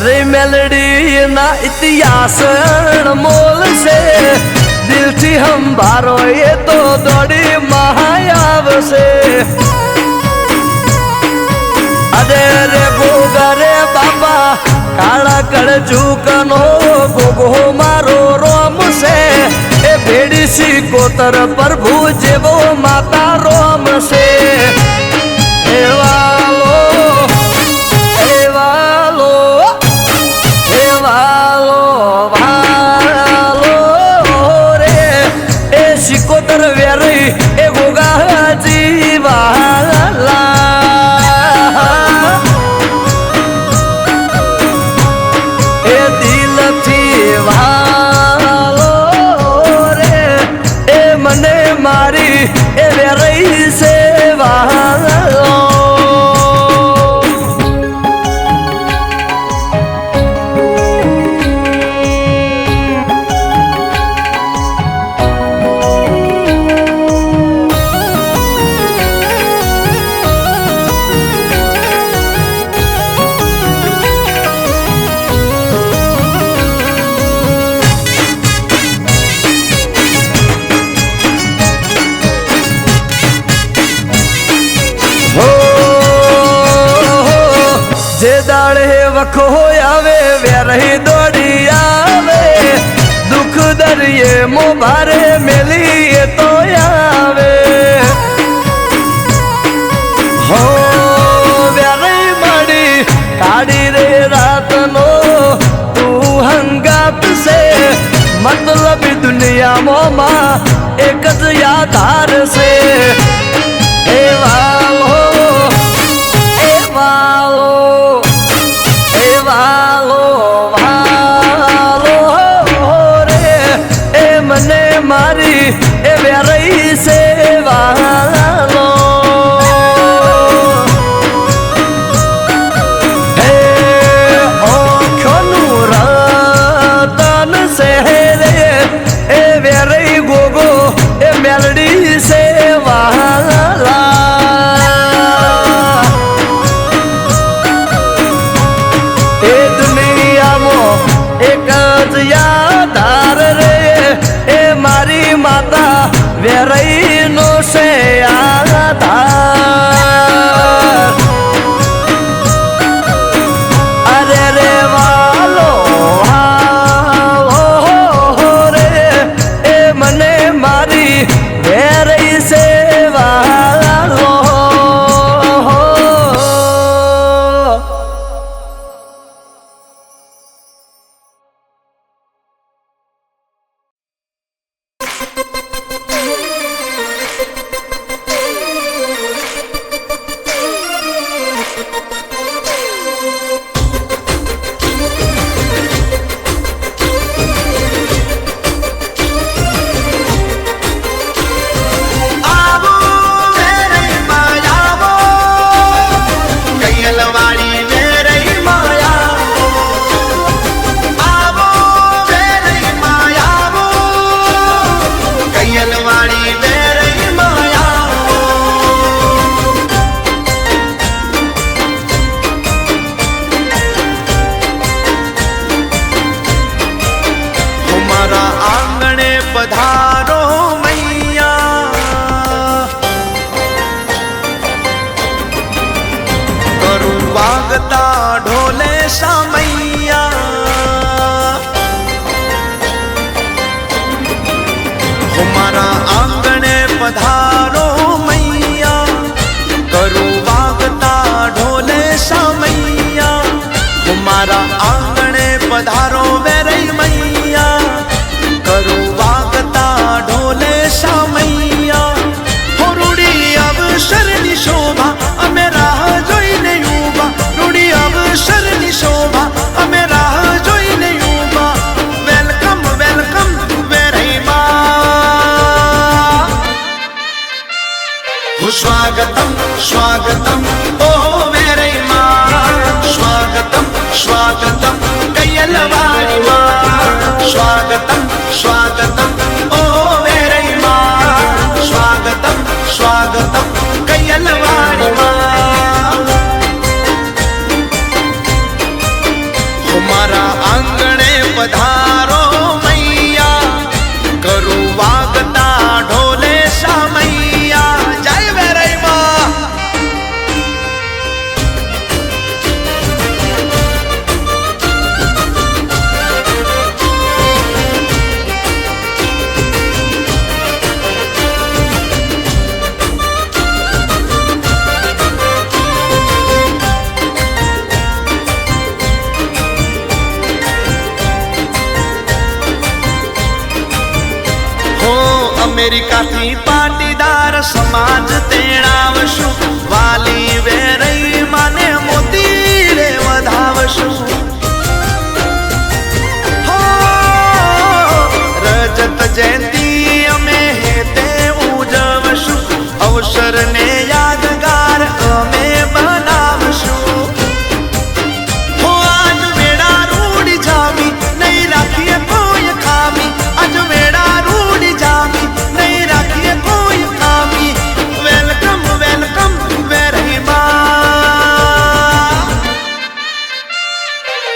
Very melody ना इतिहास मोल से दिल थी हम भारो ये तो दौड़ी महायाव से अरे रे गोगा रे बाबा काला कड़ झूकनो गोगो मारो रोम से ए भेड़ी सी कोतर प्रभु जेवो माता रोम से हे वालो हे वालो हे वालो वालो रे ए सिकोतर वेरी ए गोगा जीवाला मारी ए वेरई से वालो जे दाड़े वखो आवे वेरही दौड़ी आवे दुख दरिए मोबारे मिली तो आवे हो वेरही मड़ी काड़ी रे रात नो तू हंगात से मतलब दुनिया मोमा एक यादार से हे वालो हे वालो वालो वालो रे ए मने मारी ए वेरई से वालो हे ओ खनु रतन से रे ए वेरई गोगो ए मेलडी से वाला यादार रे ए मारी माता वेरई नो से आधार अरे रे वालो वालो रे ए मने मारी वेरई से वालो पधारो मैया करूं वागता ढोले सा मैया हमारा आंगणे पधारो मैया करूं वागता ढोले सा मैया हमारा आंगणे पधारो वेरई मैया करूं वागता ढोले सा मैया हो रूड़ी अवसर नि शोभा अमे राह जोईने यूबा रूड़ी अवसर नि शोभा अमे राह जोईने यूबा वेलकम वेलकम वेरई मां हो स्वागतम स्वागतम ओ वेरई मां स्वागतम स्वागतम कैयलवाड़ी मां स्वागतम स्वागतम ओ वेरई मां स्वागतम स्वागतम कैयलवाड़ी मां અમેરિકાથી પાટીદાર સમાજ તેડાવશું, વાલી વેરઈ માને મોતી રે વધાવશું. રજત જયંતી અમે હેતે ઉજવશું, અવસરને યાદગાર અમે બનાવશું. હો આજ વેડા રૂડી જામી નહીં રાખીએ કોઈ ખામી, આજ વેડા રૂડી જામી નહીં રાખીએ કોઈ ખામી. વેલકમ વેલકમ વેરી માં,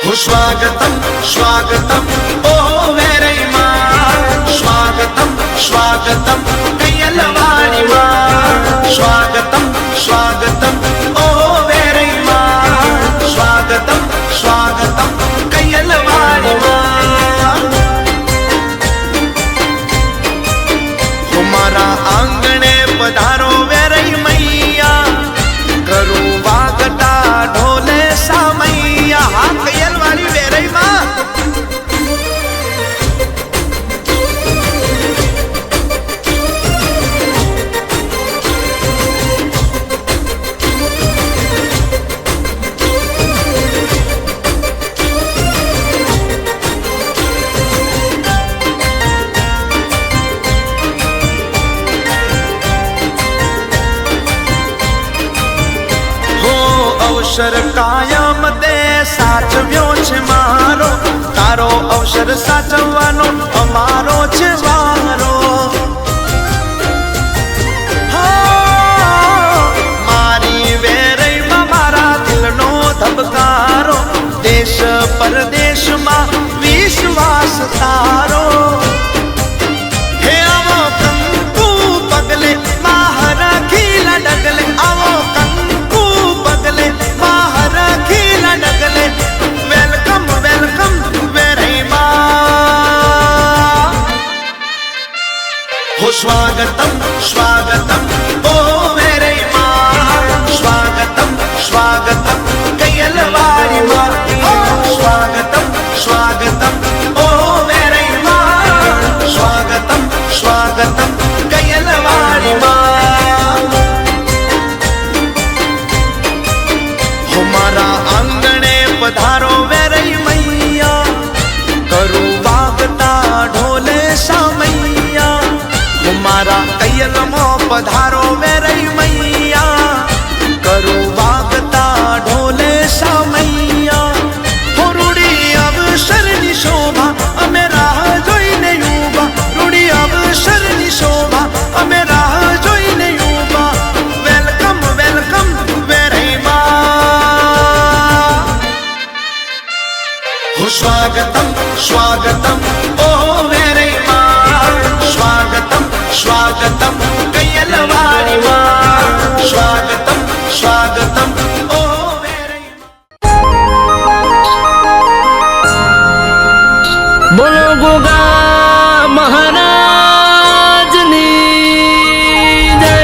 હો સ્વાગતમ સ્વાગતમ ઓ વેરી માં, સ્વાગતમ સ્વાગતમ કૈયલવાડી માં, સ્વાગતમ સ્વાગતમ ઓ વેરી માં, સ્વાગતમ સ્વાગતમ કૈયલવાડી માં. મારા આંગણે પધારો વેરઈ મૈયા, કરું વાગતા ઢોલે સામૈયા. હા કૈયલવાડી વેરઈ માં. અવસર કાયમ તે સાચવ્યો છે મારો, તારો અવસર સાચવવાનો અમારો છે વારો. મારી વેરઈમાં મારા દિલનો ધબકારો, દેશ પરદેશમાં વિશ્વાસ તારો. હે આવો કંકુ પગલે માહર ખીલા ડગલે, આવો કંકુ પગલે માહર ખીલા ડગલે. વેલકમ વેલકમ વેરઈ માં, હો સ્વાગતમ સ્વાગતમ ઓ વેરઈ માં, સ્વાગતમ સ્વાગતમ કૈયલવાડી માં, સ્વાગતમ સ્વાગતમ ઓ વેરઈ માં, સ્વાગતમ સ્વાગતમ કૈયલવાડી માં. હો મારા આંગણે પધારો વેરઈ મૈયા, કરું વાગતા ઢોલે સામૈયા. હો મારા કૈયલમાં પધારો વેરઈ મૈયા, કરું વાગતા ઢોલે સામૈયા. હો રૂડી અવસરની શોભા અમે રાહ જોઈને યુવા, રૂડી અવસરની શોભા અમે રાહ જોઈને યુવા. વેલકમ વેલકમ વેરઈ માં, હો સ્વાગતમ સ્વાગતમ ઓ વેરઈ માં, સ્વાગતમ સ્વાગતમ કૈયલવાડી માં, સ્વાગતમ સ્વાગતમ ઓ વેરઈ માં. બોલો ગોગા મહારાજની જય.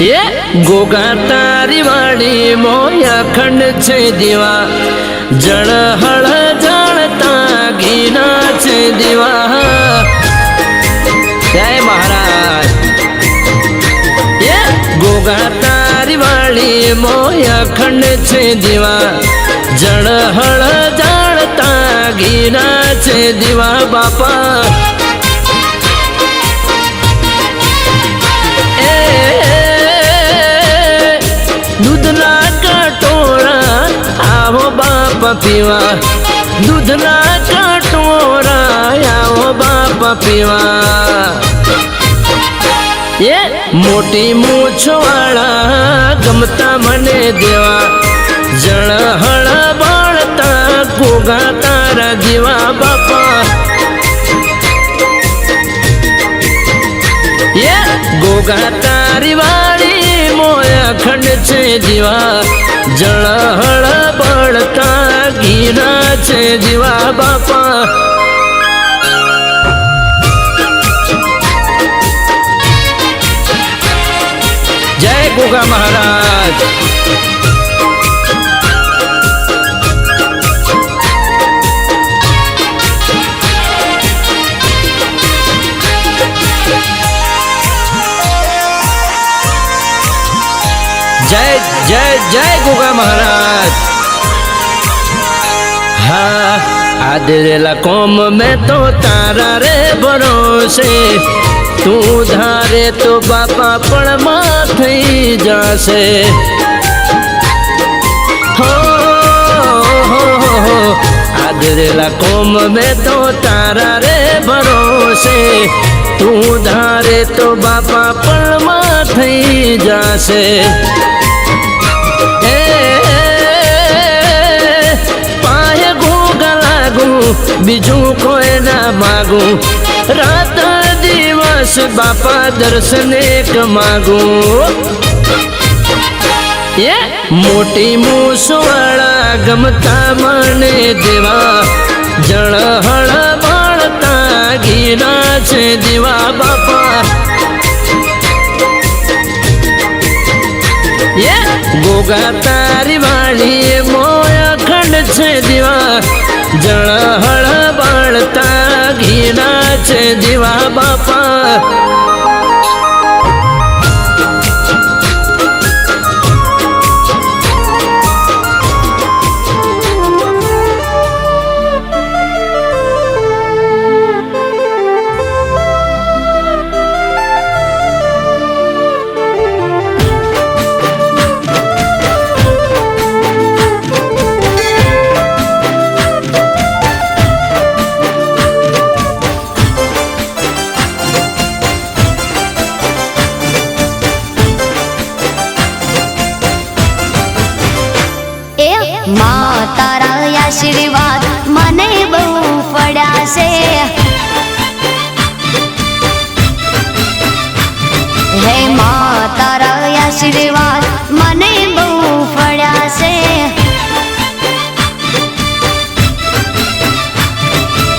એ ગોગા તારી વાડી મોયા ખંડ છે દીવા, જળહળ જાણતા ઘીના છે દીવા. જય મહારાજ. એ ગોગા તારી વાડી મોયા ખંડ છે દીવા, જળહળ જાણતા ઘીના છે દીવા. બાપા દૂધના કટોરા આવો બાપ પીવા, દૂધના કટોરા આવો બાપ પીવા. એ મોટી મૂછ વાળા ગમતા મને દેવા, જળહળ બળતા ગોગા તારા જીવા બાપા ગોગા તારી વાળી મોયા ખંડ છે જીવા જળહળ બળતા ગીરા છે જીવા બાપા જય ગોગા મહારાજ जय जय जय गोगा महाराज हाँ आदरेला कौम में तो तारा रे भरोसे तू धारे तो बापा पण माथी जासे हो आदरेला कौम में तो तारा रे भरोसे तू धारे तो बापा पण माथी जासे બીજું કોઈ ના માગું રાત દિવસ બાપા દર્શન એક માગું મોટી મૂસવાળા ગમતા મને દેવા જળહળ બળતા ગીરા છે દીવા બાપા ગોગા તારી વાળી મોયા ખંડ છે દીવા જળહળ બળતા ઘીના છે દીવા બાપા તારા આશીર્વાદ મને બહુ પડ્યા છે હે માં તારા આશીર્વાદ મને બહુ પડ્યા છે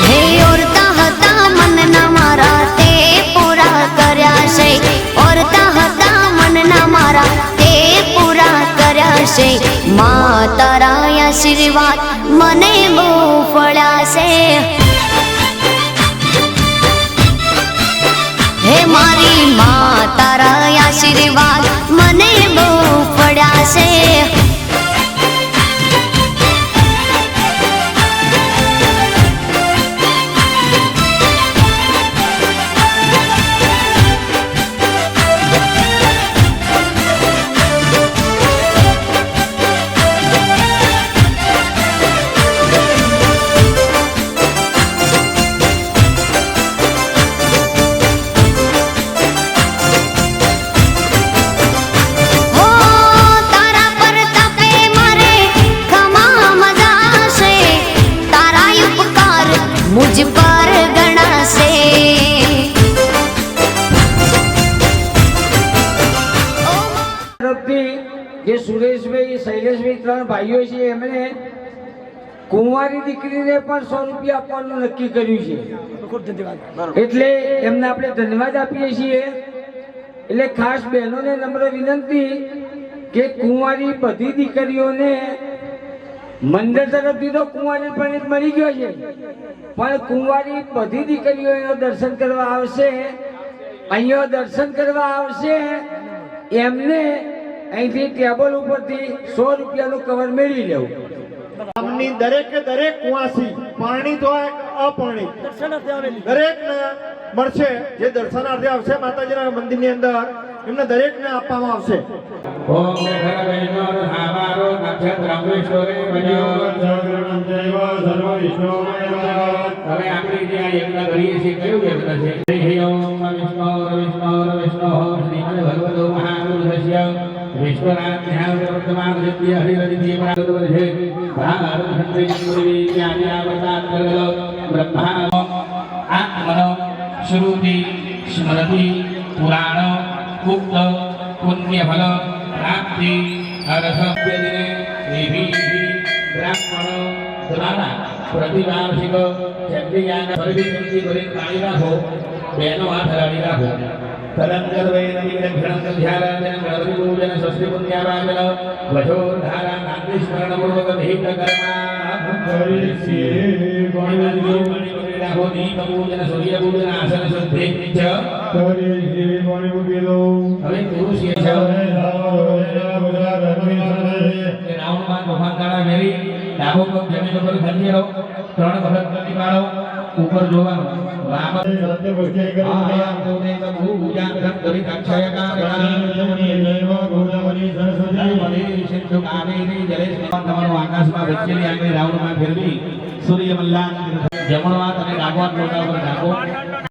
હે ઓરતા હતા મનના મારા તે પૂરા કર્યા છે ઓરતા હતા મનના મારા તે પૂરા કર્યા છે માં તારા આશીર્વાદ મને બહુ ફળ્યા છે હે મારી માં તારા આશીર્વાદ મને બહુ ફળ્યા છે मुझ पर गणासे જે સુરેશભાઈ શૈલેષભાઈ ત્રણ ભાઈઓ છે એમણે કુંવારી દીકરીને પણ 100 રૂપિયા આપવાનું નક્કી કર્યું છે ખૂબ ધન્યવાદ એટલે એમને આપણે ધન્યવાદ આપીએ છીએ એટલે ખાસ બહેનોને નમ્ર વિનંતી કે કુંવારી બધી દીકરીઓને મંદિર તરફથી તો કુંવારી પણ મળી ગયો છે પણ કુંવારી બધી દીકરીઓ દર્શન કરવા આવશે અહીંયા દર્શન કરવા આવશે એમને અહીંથી ટેબલ ઉપરથી 100 રૂપિયાનું કવર મેળવી લેવું ગામની દરેકે દરેક કુવાસી પાણી તો અપાણી દરેકને મળશે જે દર્શનાર્થે આવશે માતાજીના મંદિરની અંદર એમને દરેકને આપવામાં આવશે ઓમ નમઃ આવારો નક્ષત્રમ વિષ્ણુરે ભજો સર્વ વિષ્ણુમય હવે આપણી જે યજ્ઞ કરીએ છીએ કયું યજ્ઞ છે હરિ ઓમ વિષ્ણુ વિષ્ણુ વિષ્ણુ શ્રીમદ ભગવતો મહાપુરુષસ્ય વિશ્વરાજ્ઞા વર્તમાન જગ્યા હરિરદિ પ્રાપ્ત છે ભારત ખંડે દેવી જ્ઞાનાવતાર કરલો બ્રહ્મા આત્મનો શ્રુતિ સ્મૃતિ પુરાણ મુક્ત પુણ્ય ફલ પ્રાપ્તિ અર્થ દિને દેવી બ્રાહ્મણ દ્વારા પ્રતિવાર્ષિક યજ્ઞયાન પરિવિધિ કરી પાણી રાખો બેનો હાથ હલાવી રાખો તદંતર વૈદિક લક્ષણ ધ્યાન ગણપતિ પૂજન સ્વસ્તિ પુણ્યાવાચન વચોધારા નાંદી સ્મરણ પૂર્વક દૈહિક કર્મા કરીએ ગણપતિ રાખો દીપ પૂજન સૂર્ય પૂજન આસન શુદ્ધિ ચ કરીએ ગણપતિ લો હવે પુરુષ એ છે કે રાવણમાં તોફાનદારા મેરી ડાબો પગ જમીન ઉપર ખંડી રહો ત્રણ વખત કરી પાડો ઉપર જોવાનું વામ સત્ય ભક્તિ કરી આયામ દોને ભૂજાન કરી અક્ષય કામના ગોદાવરી સરસ્વતી સિંધુ કાવેરી જલેશ તમારો આકાશમાં વચ્ચેની આંગળી રાવણમાં ફેરવી સૂર્ય મલ્લાન જમણવા તમે ડાબો લોટા ઉપર ડાબો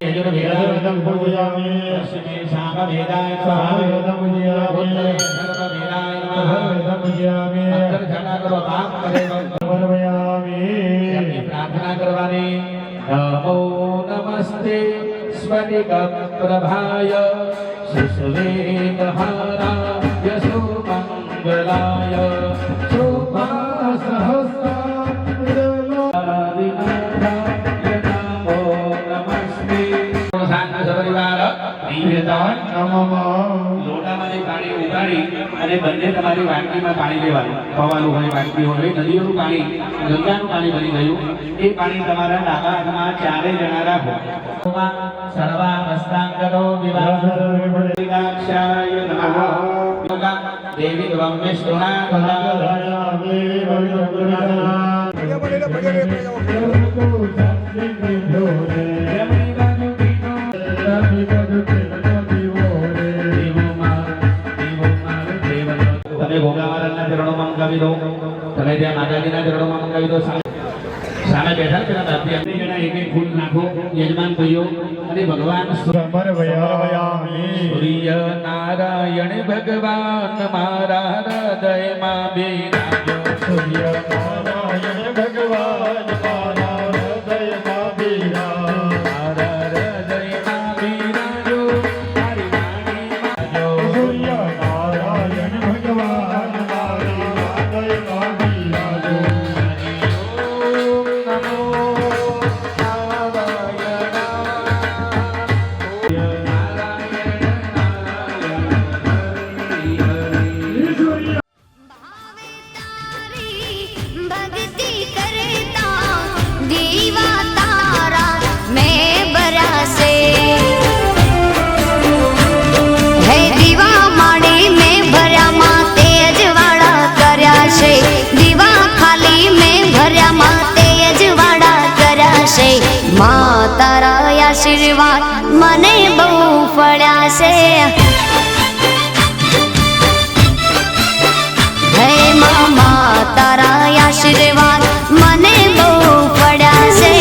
એજર ભેગા પૂજામી અશ્વિની શામ ભેદાય સ્વાહ પૂજામી સર્વ ભેદાય પૂજામી અંતર ઝાડા કરો પાપ કરે પૂજામી પ્રાર્થના કરવાની નમો નમસ્તે સ્વનિક પ્રભાય શિશવે મહારાય સુમંગલાય શુભા લોટામાંથી પાણી ઉગાડી અને બંને તમારી વાટકીમાં પાણી લેવાનું પવાનું હોય વાટકી હોય નદીઓનું પાણી ગંગાનું પાણી બની ગયું એ પાણી તમારા ડાબા હાથમાં ચારે જણા રાખો સર્વા વસ્તાંગનો વિવાદાક્ષાય નમઃ દેવી રમેશ્વરા તમે ભોગાવાળાના ચરણોમાં મંગાવી દો તમે ત્યાં માતાજીના ચરણોમાં મંગાવી દો સામે બેઠા પેલા દાદી અમને જણા એક એક ફૂલ નાખો યજમાન ભાઈઓ અને ભગવાન સૂર્ય નારાયણ ભગવાન મારા હૃદયમાં બિરાજો સૂર્ય નારાયણ ભગવાન મારા હૃદયમાં બિરાજો મારા હૃદયમાં બિરાજો મારી વાણીમાં જો સૂર્ય નારાયણ ભગવાન મારા હૃદયમાં બિરાજો भक्ति करता दीवा तारा मैं बरासे है दीवा माड़ी में भर्या मां तेज वाड़ा कर्या છે दीवा खाली में भर्या मां तेज वाड़ा कर्या છે मां तारा आशीर्वाद મને બહુ ફળ્યા છે હે મામા તારા આશીર્વાદ મને બહુ પડ્યા છે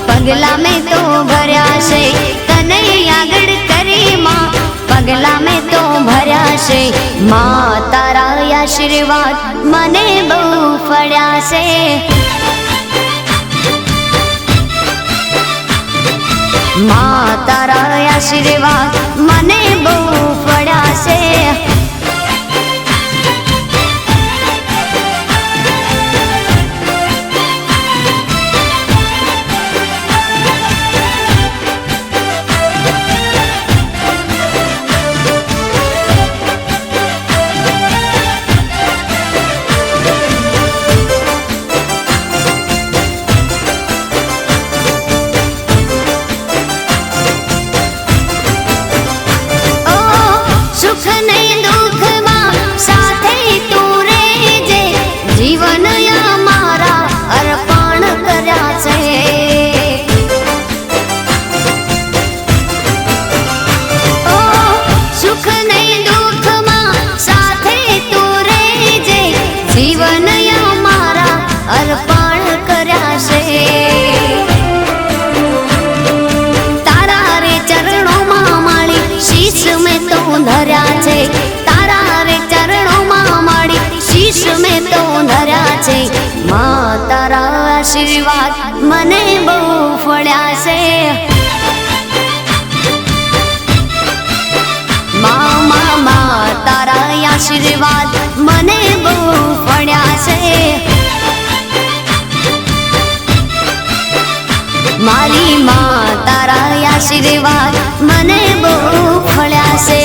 પગલા મેં તો ભર્યા છે તને આગળ કરી માં પગલા મેં તો ભર્યા છે માં તારા આશીર્વાદ મને બહુ ફળ્યા છે માં તારા આશીર્વાદ મને બહુ ફળ્યા છે આશીર્વાદ મને બહુ ફળ્યા છે મા તારા આશીર્વાદ મને બહુ ફળ્યા છે મારી માં તારા આશીર્વાદ મને બહુ ફળ્યા છે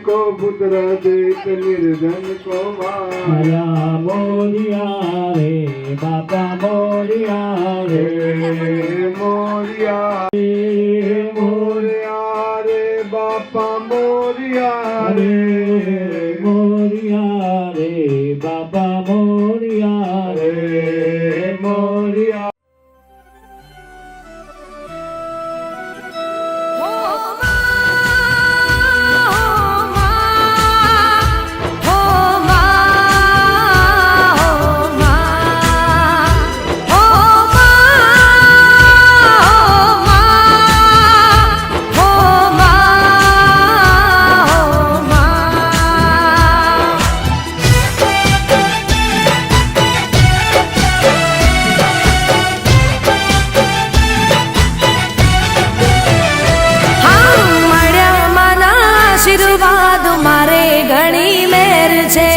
को पुत्र देख निर्धन को माया मोरिया रे बाबा मोरिया रे मोरिया मोरिया रे बापा मोरिया रे मोरिया रे बाबा मोरिया रे मोरिया આશીર્વાદ મારે ઘણી મેર છે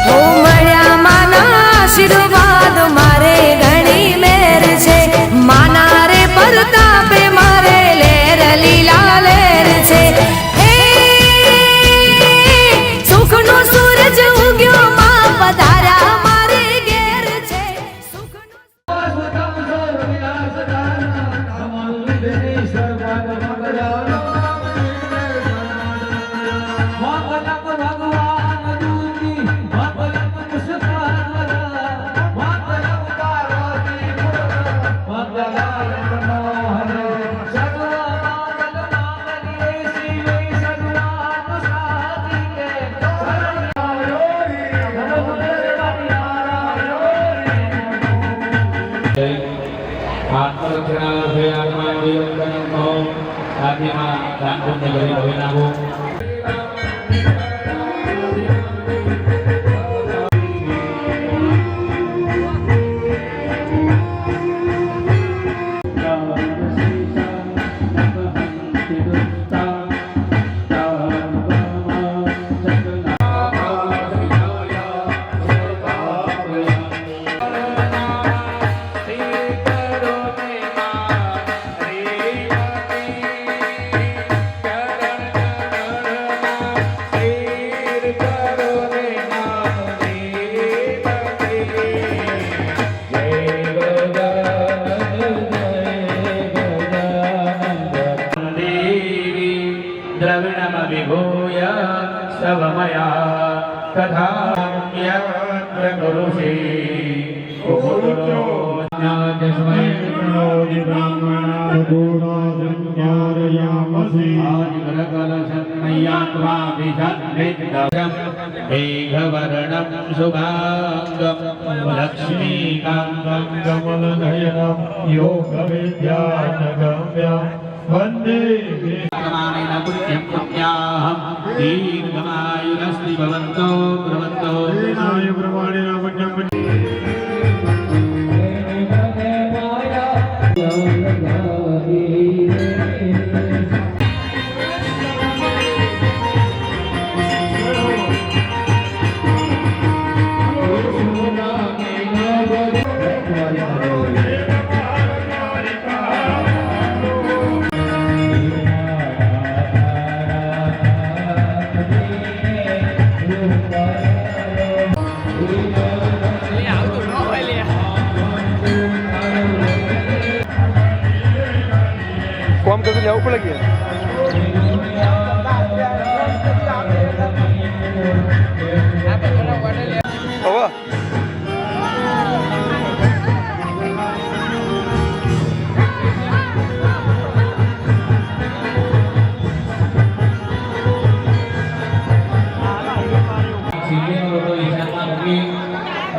હો મળ્યા માના આશીર્વાદ મારે ઘણી મેર છે માના રે પરતાપે મારે લેર લીલા લેર છે હે સુખનો સૂરજ ઉગ્યો માં પધાર્યા મારે ઘેર છે द्रविणमविभूय सवमया तथा यत्र गुरुषे कुपुत्रो ज्ञातस्मै ब्राह्मणा गुणो संज्ञारयामसि आदिकलकलसन्न नय्यात्वा विजन्विद्धम् मेघवर्णं शुभाङ्गं लक्ष्मीकान्तं कमलनयनं योगविद्यानगम्यं वन्दे गमानेन पुण्यं पुण्याहं दीर्घमायुरस्ति भवन्तो भ्रवन्तो वेदाय प्रमाणेन पुण्यं કોમ કશું લેવું પડે કે હવે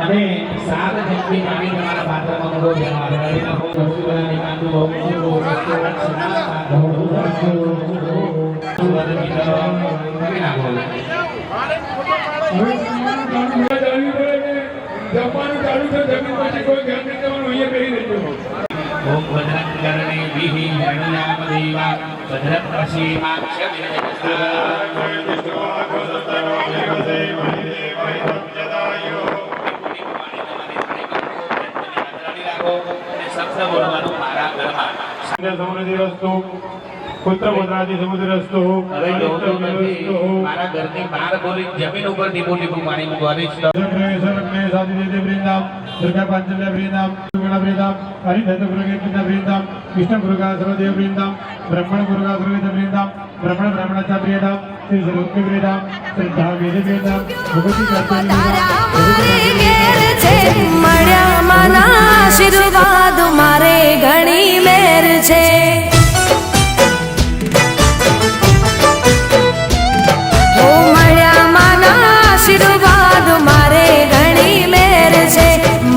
અને સાત જેટલી પાણી તમારા પાત્રમાં મૂકો જેમાં અગળાડી નાખો વસ્તુઓની કાંદો મૂકો ઓમ ભદ્રં કરણે વિહિ હરણ્યામદેવા ભદ્રં સમૃદ્ધિરસ્તુ પુત્ર પુત્રાદિ સમુદ્રસ્તુ મારા ઘરની બહાર બોલી જમીન ઉપર ટીપું ટીપું પાણી મૂકવાની છે दुर्गा पांचल्य वृंदाम गण वृंदाम हरिधत गुरुगीत वृंदाम विष्णु गुरुगा सर्वदेव वृंदाम ब्रह्मण गुरुगा गुरुगीत वृंदाम ब्रह्मण ब्रह्मणचा वृंदाम श्री सर्वज्ञ वृंदाम श्रद्धा वेद वृंदाम भगवती મળ્યા માના આશીર્વાદ મારે ઘણી મેર છે ઓ મળ્યા માના આશીર્વાદ મારે ઘણી મેર છે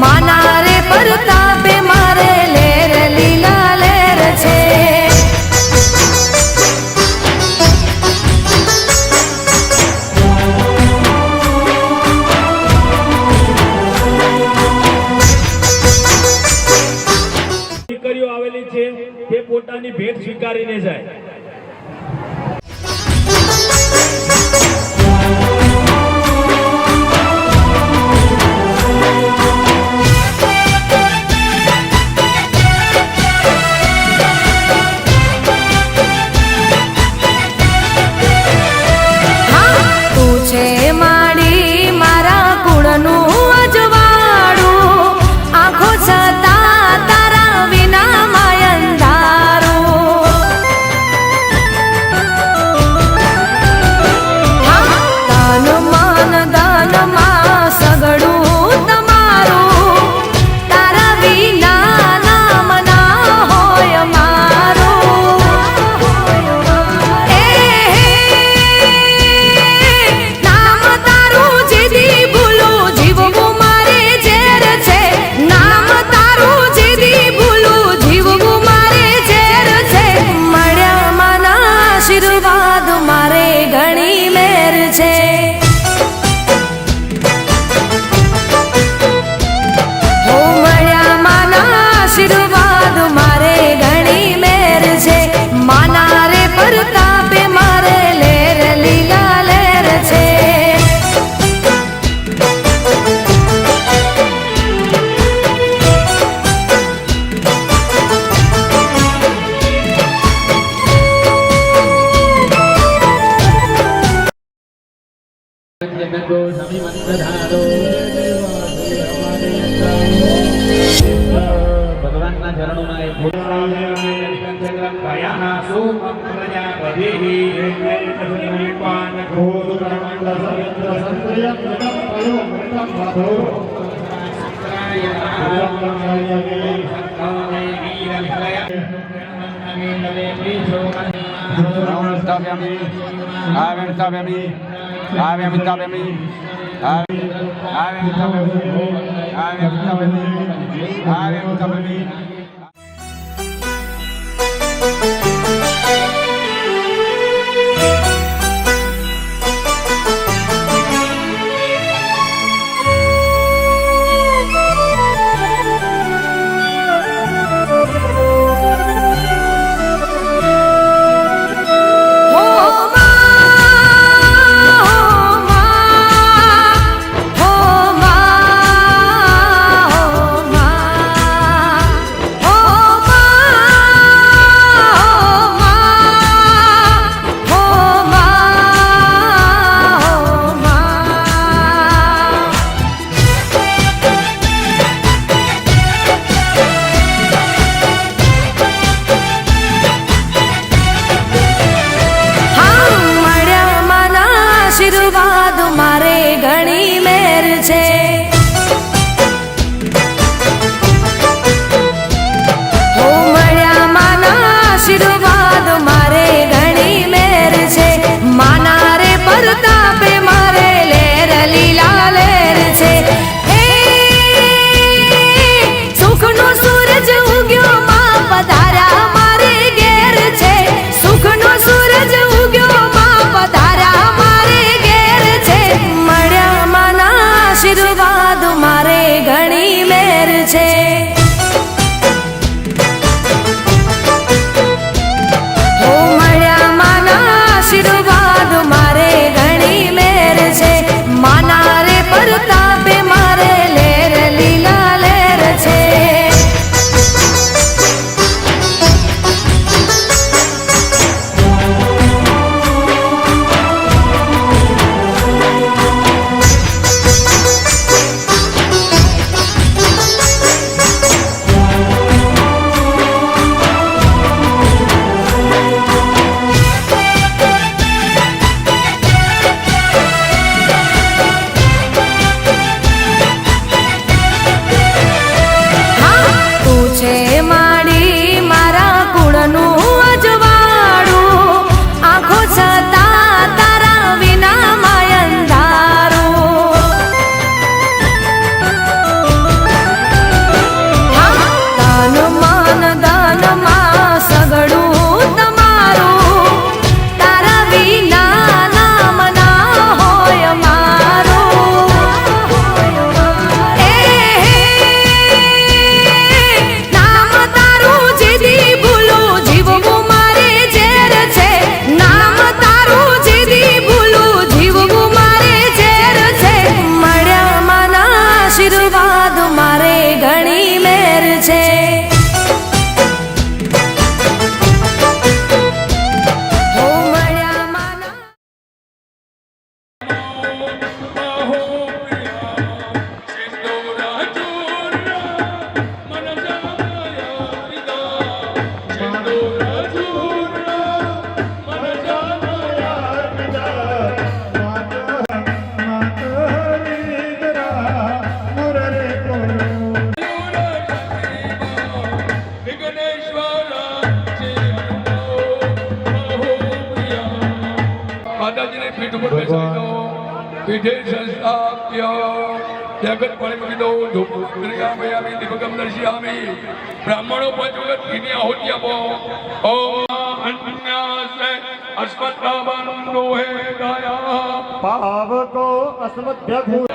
માના રે પરતાપે મારે લેર લીલા લેર છે દીકરીઓ આવેલી છે તે પોતાની ભેટ સ્વીકારીને જાય ભગવાનના ચરણોમાં એક ભૂત स्थापयामि आवें स्थापयामि आवें स्थापयामि आवें स्थापयामि आवें स्थापयामि आवें स्थापयामि આશીર્વાદ મારે ઘણી મેર છે હો મળ્યા માના આશીર્વાદ મારે ઘણી મેર છે માના રે પરતાપે મારે લેર લીલા લેર છે હે સુખનો સૂરજ ઉગ્યો માં પધાર્યા મારે ઘેર છે સુખનો સૂરજ ઉગ્યો માં પધાર્યા આશીર્વાદ મારે ઘણી મેર છે હો મળ્યા માના આશીર્વાદ મારે ઘણી મેર છે માના રે પરતાપે મારે લેર લીલા લેર છે આશીર્વાદ મારે ઘણી મેર છે હો મળ્યા માના પીઠે સંસ્થાપ્ય જગત પાણી દો ધૂપયામી દીપકમ દર્શયામી બ્રાહ્મણો 5 વખત ઘીની આહુતિ આપો ઓમ અન્યાસે અસ્મત્તાબંધો હે ગાયા પાવકો અસ્મદ્ભ્ય ભૂ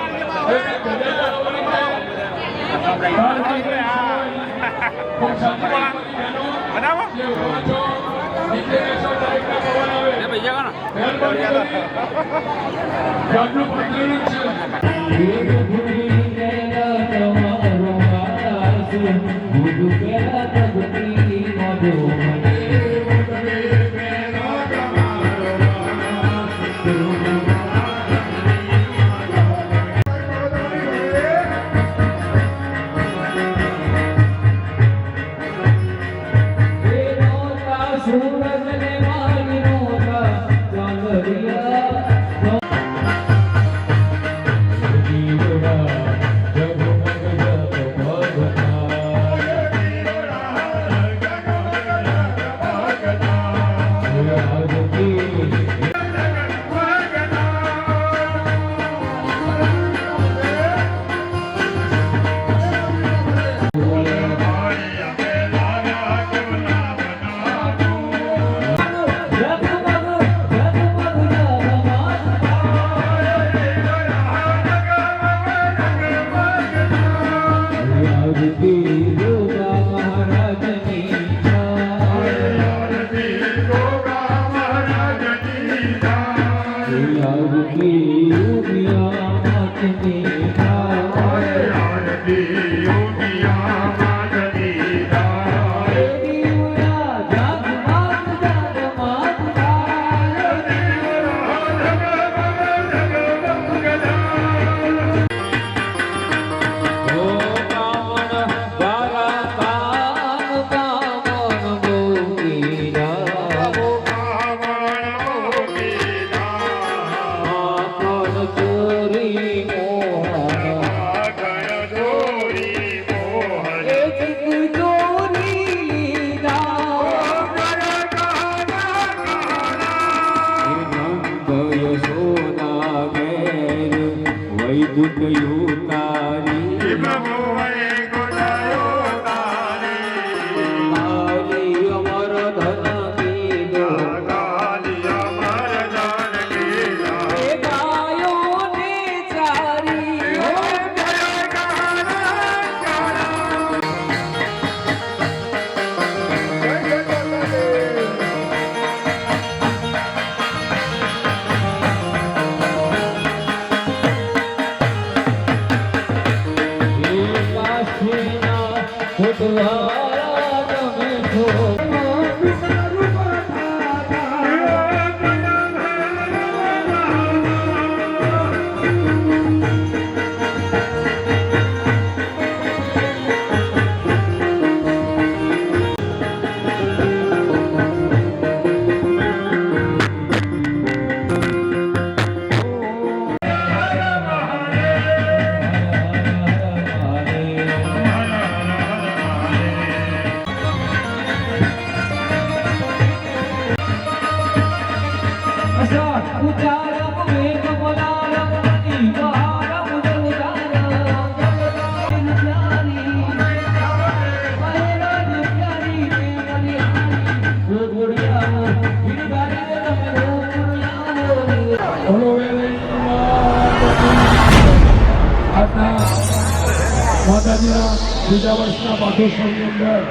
માતાજીના બીજા વર્ષના પાઠોત્સવની અંદર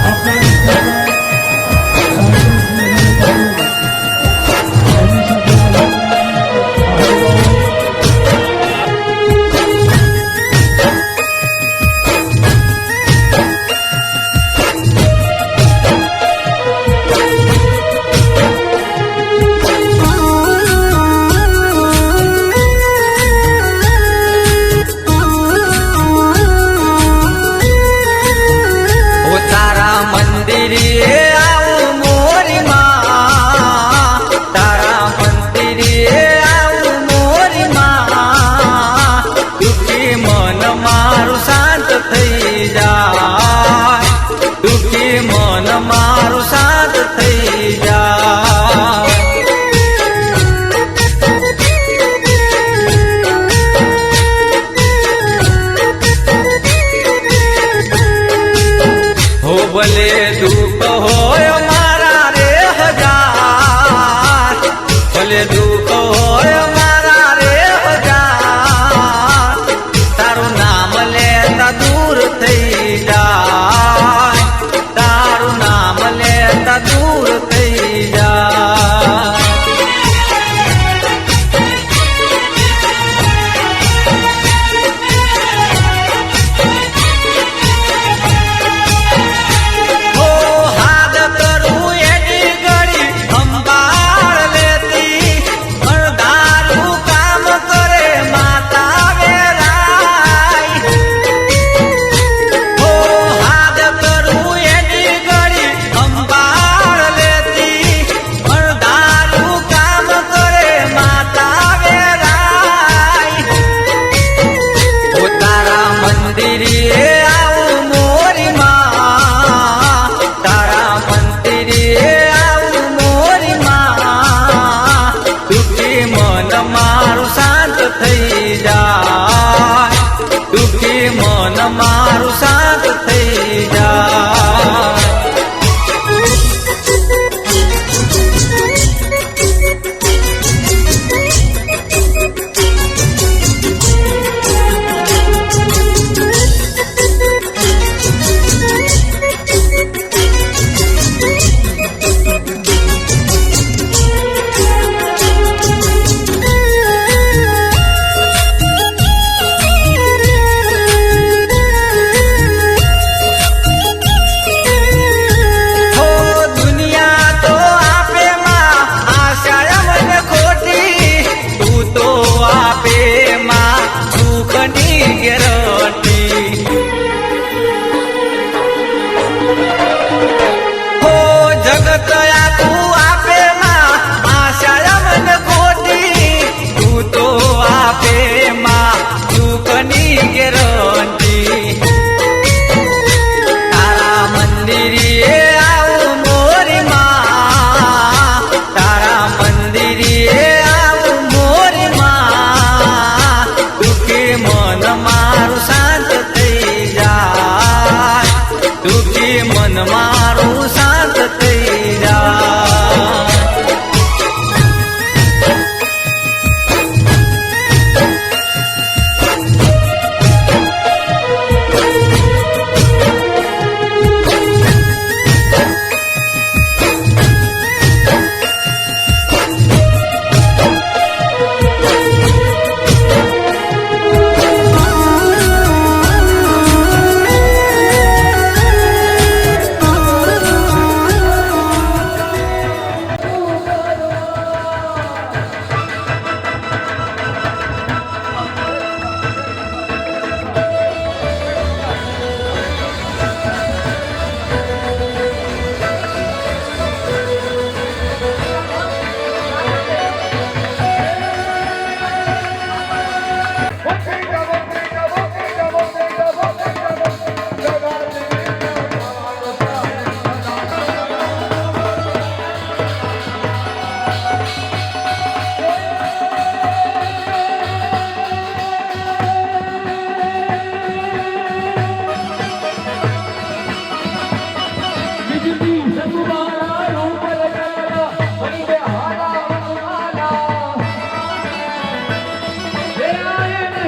આપણા વિસ્તારમાં મંદિરે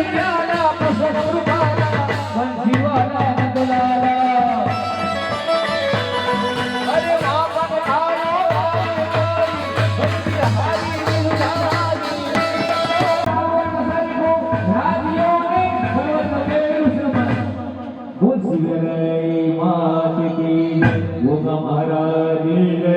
પ્યાલા પસંદ રૂપાલા બંસીવાલા નંદલાલા અરે વાપન આયો બંસી હારી નિરુજારી રાજીઓને ખબર ઉસમન ગુજરે માત કી ગોગા મહારાજ રે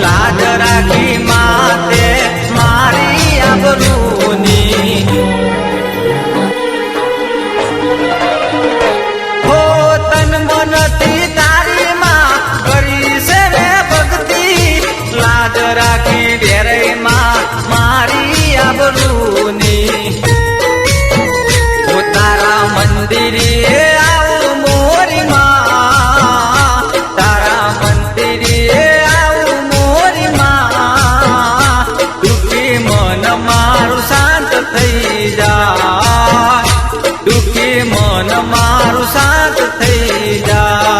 લાજ રાખી માતે મારી આબરૂની હો તન મનથી તારી માં કરી છે રે ભક્તિ લાજ રાખી વેરે માં મારી આબરૂની તારા મંદિરે આવું મોરી માં તારા મંદિરે આવું મોરી માં દુઃખી મન મારું શાંત થઈ જાય દુઃખી મન મારું શાંત થઈ જાય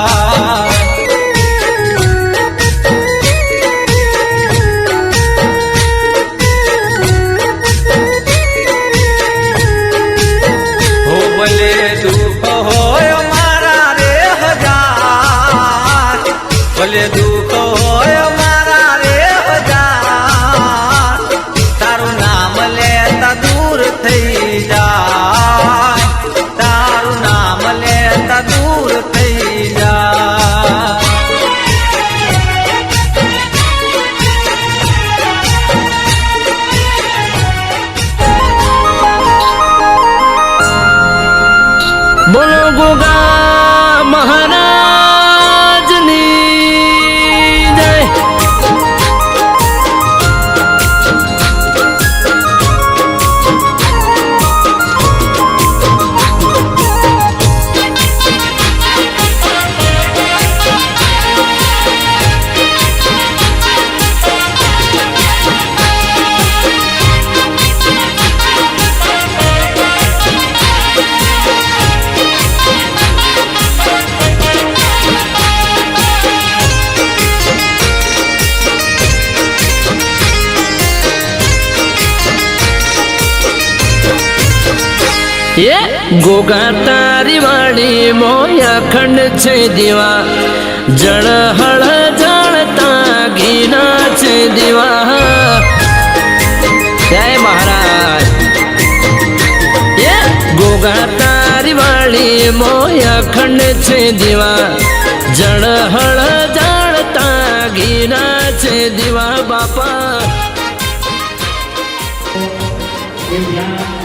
ભલે દુઃખ હોય મારા રે હજાર ભલે દુઃખ હોય મારા રે હજાર તારું નામ લેતા દૂર થઈ જાય તારું નામ લેતા દૂર થઈ જાય બોલો ગોગા મહારાજની જય એ ગોગા તારી વાડી મોયા ખંડ છે દીવા જળ હળ જળતા ઘીના છે દીવા જય મહારાજ એ ગોગા તારી વાડી મોયા ખંડ છે દીવા જળ હળ જળતા ઘીના છે દીવા બાપા જય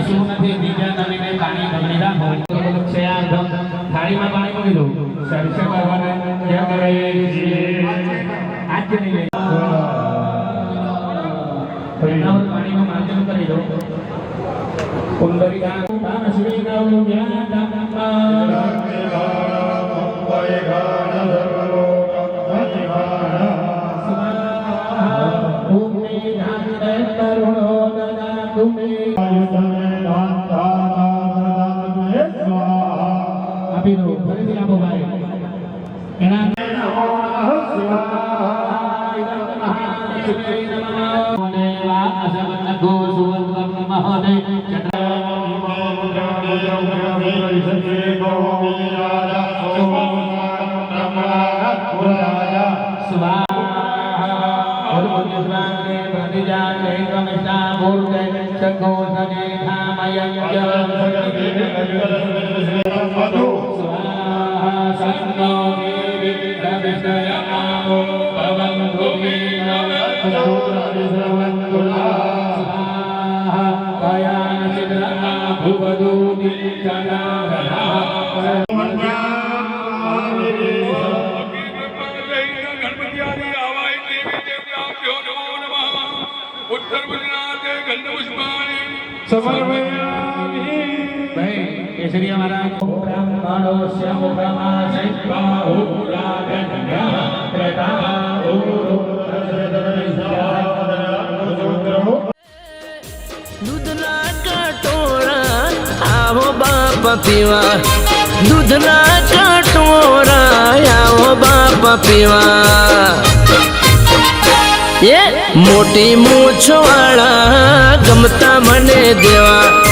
કશું નથી બીજા નવીને પાણી ભરી રાખો ક્ષયાર્થમ થાળીમાં પાણી મૂકી દો સરસે ભગવાને જય કરે આજ નહીં લે પાણીમાં માર્જન કરી દો કુંડલિકા તામશ્રીના દૂધના કટોરા આવો બાપ પીવા દૂધના કટોરા આવો બાપ પીવા એ મોટી મૂછવાળા ગમતા મને દેવા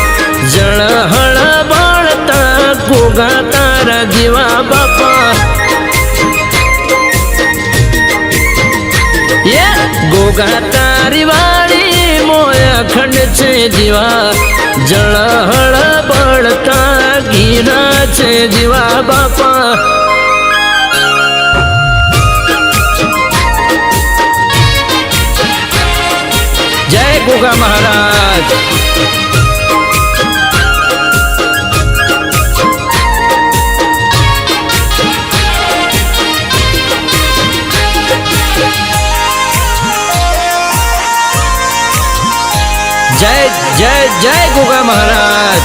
જળહળ બળતા ગોગા તારા જીવા બાપા એ ગોગા તારી વાળી મોય અખંડ છે જીવા જળહળ બળતા ગીરા છે જીવા બાપા જય ગોગા મહારાજ जय जय जय गोगा महाराज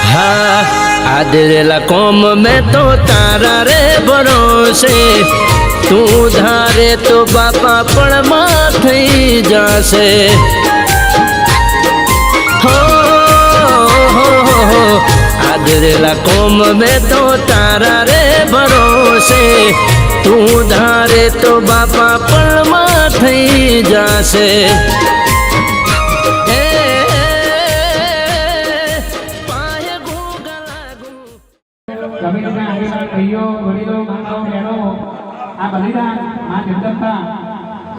हाँ आदरेला कौम में तो तारा रे भरोसे तू धारे तो बापा पण मां थई जासे हो आदरेला कौम में तो तारा रे भरोसे तू धारे तो बापा पण मां थई जासे આ બલિદાન માં જગદંબા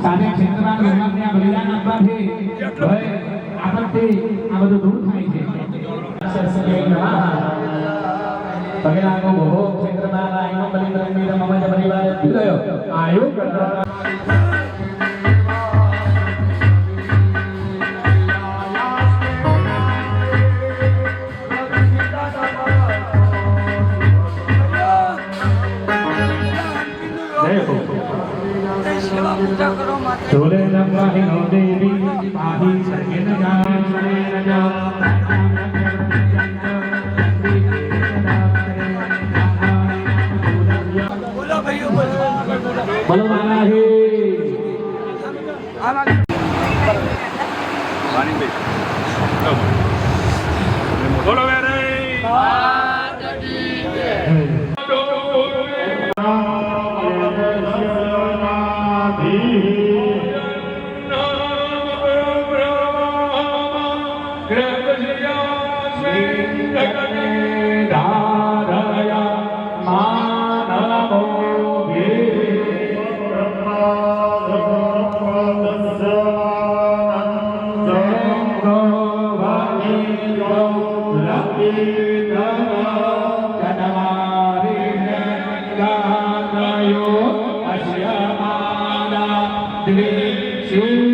સાધે ક્ષેત્રમાં લોકોને આ બલિદાન આપવાથી ભય આપત્તિ આ બધું દૂર થાય છે પગલા કો ભો ક્ષેત્રમાં આયનો બલિદાન મીરા મમજ પરિવાર ગયો આયો Sule namahi no devi pahi sargen jaan sargen jaan बोलो महाराज बोलो मेरे Shri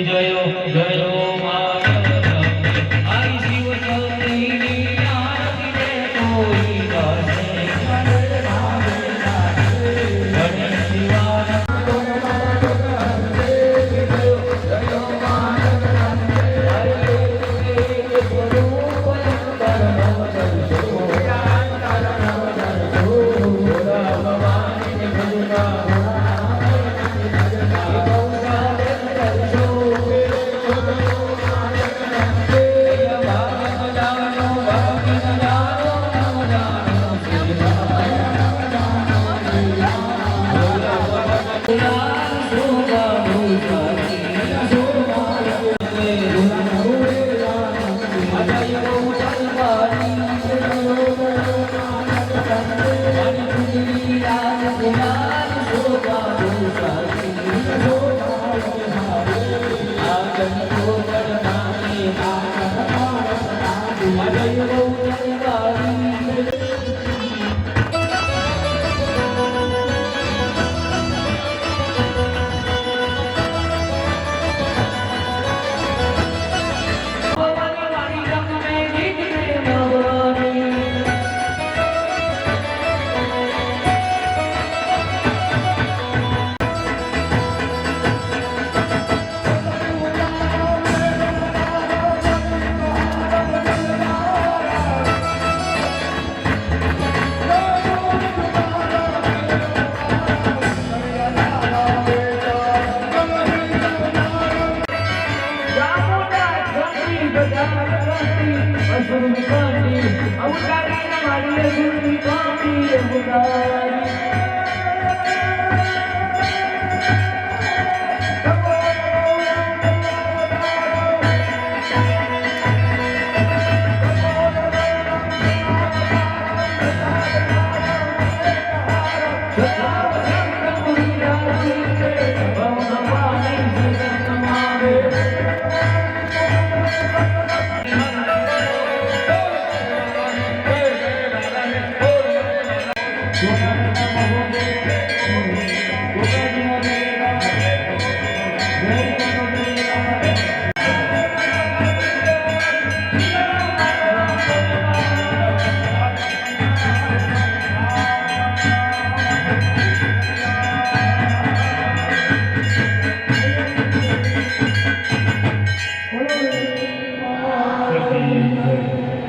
જયો જયો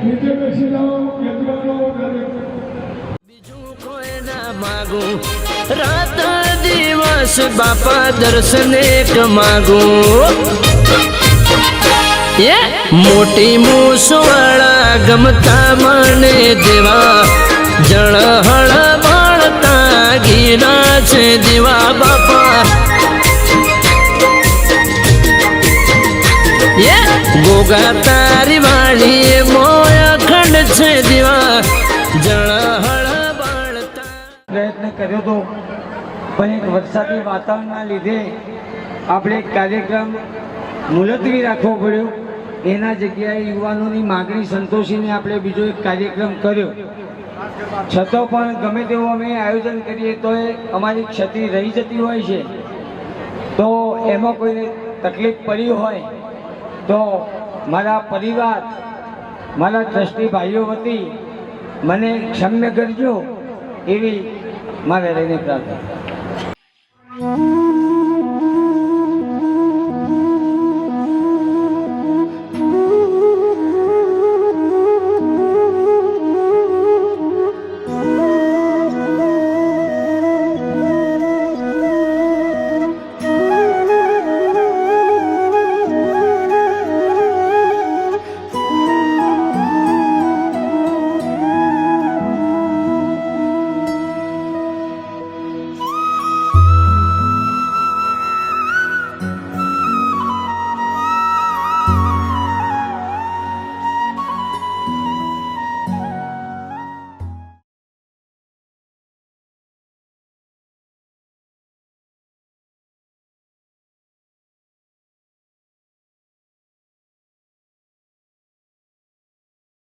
નીચે બેસી જાઓ યજમાનો બીજું કોઈ ના માગું રાત દિવસ બાપા દર્શને કમાગું મોટી મૂસવાળા ગમતા મને દેવા જળહળ બળતા ગીરા છે દીવા બાપા ગોગા તારી વાળી મોય અખંડ છે દીવા જળહળ બળતા પ્રયત્ન કર્યો હતો પણ એક વરસાદી વાતાવરણના લીધે આપણે એક કાર્યક્રમ મુલતવી રાખવો પડ્યો. એના જગ્યાએ યુવાનોની માગણી સંતોષીને આપણે બીજો એક કાર્યક્રમ કર્યો. છતાં પણ ગમે તેવું અમે આયોજન કરીએ તો એ અમારી ક્ષતિ રહી જતી હોય છે. તો એમાં કોઈને તકલીફ પડી હોય તો મારા પરિવાર મારા ટ્રસ્ટી ભાઈઓ વતી મને ક્ષમ્ય કરજો એવી મારે રહીને પ્રાર્થના.